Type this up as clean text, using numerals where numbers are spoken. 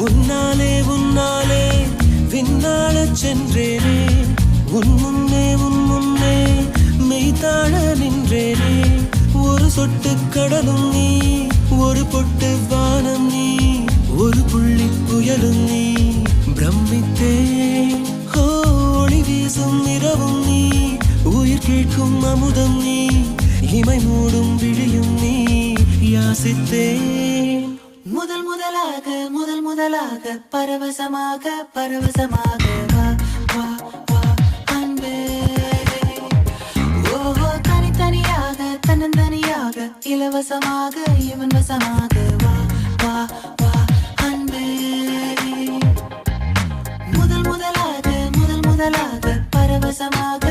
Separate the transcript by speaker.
Speaker 1: உன்னாலே உன்னாலே விண்ணாளச் சென்றேனே, உன் முன்னே மெய்தாழ நின்றேனே. ஒரு சொட்டு கடலும் நீ, ஒரு பொட்டு வானம் நீ, ஒரு புள்ளி புயலும் நீ. பிரமித்தேன் ஒளி வீசும் இரவும் நீ, உயிர் கேட்கும் அமுதம் நீ, இமை மூடும் விழியும் நீ. யாசித்தேன் முதல் முதலாக பரவசமாக வா வா வா அன்பே. ஓஹோ தனித்தனியாக தன்னந்தனியாக இலவசமாக இவன் வசமாக வா வா வா அன்பே. முதல் முதலாக பரவசமாக